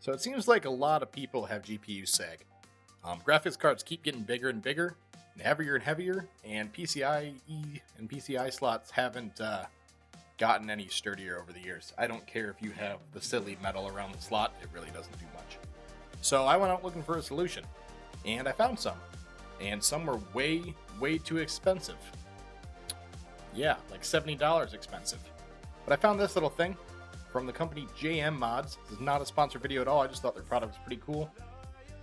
So it seems like a lot of people have GPU sag. Graphics cards keep getting bigger and bigger, and heavier, and PCIe and PCI slots haven't gotten any sturdier over the years. I don't care if you have the silly metal around the slot, it really doesn't do much. So I went out looking for a solution, and I found some. And some were way too expensive. Yeah, like $70 expensive. But I found this little thing from the company JMMODS. This is not a sponsored video at all, I just thought their product was pretty cool.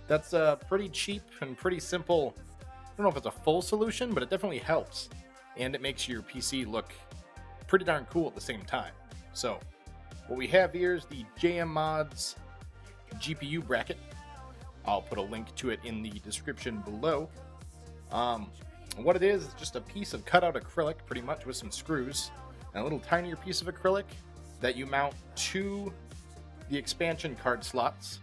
That's pretty cheap and pretty simple. I don't know if it's a full solution, but it definitely helps. And it makes your PC look pretty darn cool at the same time. So, what we have here is the JMMODS GPU Bracket. I'll put a link to it in the description below. What it is just a piece of cutout acrylic, pretty much, with some screws, and a little tinier piece of acrylic that you mount to the expansion card slots,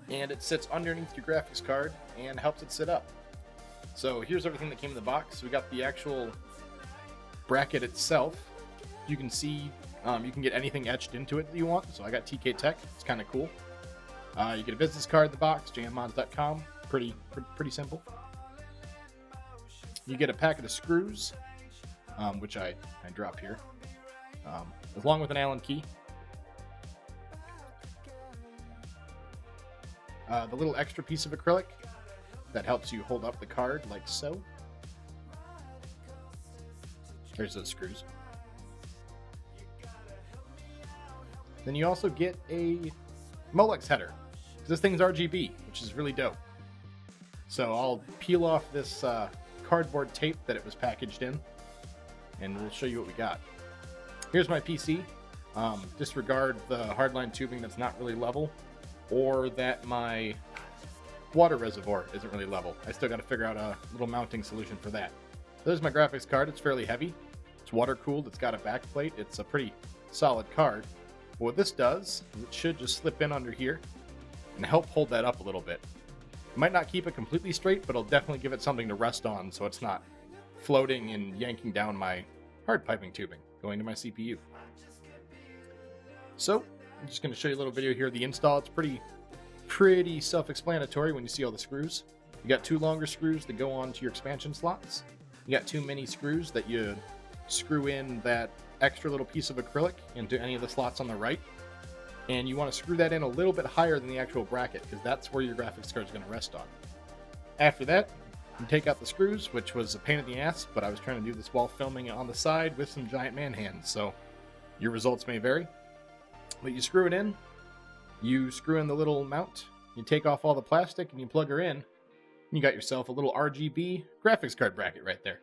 and it sits underneath your graphics card and helps it sit up. So here's everything that came in the box. We got the actual bracket itself. You can see you can get anything etched into it that you want, so I got TK Tech. It's kind of cool. You get a business card in the box, jmmods.com. Pretty simple. You get a packet of screws, which I drop here, along with an Allen key. The little extra piece of acrylic that helps you hold up the card like so. There's those screws. Then you also get a Molex header. This thing's RGB, which is really dope. So I'll peel off this cardboard tape that it was packaged in, and we'll show you what we got. Here's my PC. Disregard the hardline tubing that's not really level, or that my water reservoir isn't really level. I still got to figure out a little mounting solution for that. There's my graphics card. It's fairly heavy. It's water cooled. It's got a back plate. It's a pretty solid card. But what this does is it should just slip in under here and help hold that up a little bit. It might not keep it completely straight, but it'll definitely give it something to rest on so it's not floating and yanking down my hard piping tubing going to my CPU. So I'm just going to show you a little video here of the install. It's pretty self-explanatory when you see all the screws. You got two longer screws that go onto your expansion slots. You got two mini screws that you screw in that extra little piece of acrylic into any of the slots on the right. And you want to screw that in a little bit higher than the actual bracket, because that's where your graphics card is going to rest on. After that, you take out the screws, which was a pain in the ass, but I was trying to do this while filming on the side with some giant man hands, so your results may vary. But you screw it in, you screw in the little mount, you take off all the plastic, and you plug her in, and you got yourself a little RGB graphics card bracket right there.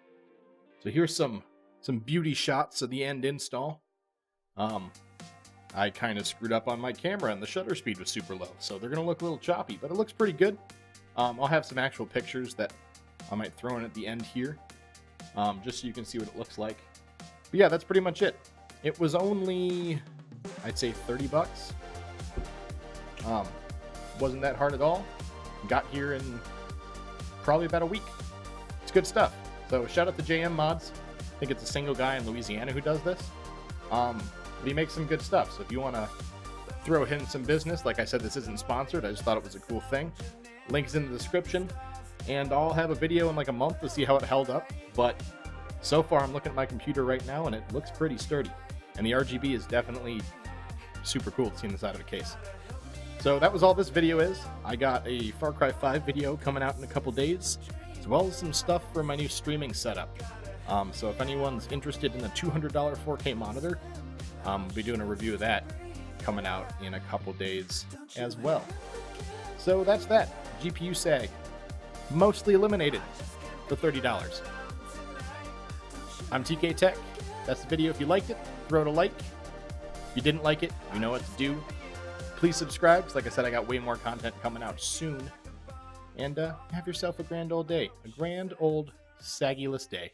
So here's some beauty shots of the end install. I kind of screwed up on my camera and the shutter speed was super low, so they're going to look a little choppy, but it looks pretty good. I'll have some actual pictures that I might throw in at the end here, just so you can see what it looks like. But yeah, that's pretty much it. It was only, I'd say, $30. Wasn't that hard at all. Got here in probably about a week. It's good stuff. So shout out to JMMODS. I think it's a single guy in Louisiana who does this. But he makes some good stuff, so if you want to throw him some business, like I said, this isn't sponsored, I just thought it was a cool thing. Link's in the description, and I'll have a video in like a month to see how it held up, but so far I'm looking at my computer right now and it looks pretty sturdy, and the RGB is definitely super cool to see inside of a case. So that was all this video is. I got a Far Cry 5 video coming out in a couple days, as well as some stuff for my new streaming setup. So if anyone's interested in a $200 4K monitor, I'll be doing a review of that coming out in a couple days as well. So that's that. GPU Sag. Mostly eliminated for $30. I'm TK Tech. That's the video. If you liked it, throw it a like. If you didn't like it, you know what to do. Please subscribe, because like I said, I got way more content coming out soon. And have yourself a grand old day. A grand old saggyless day.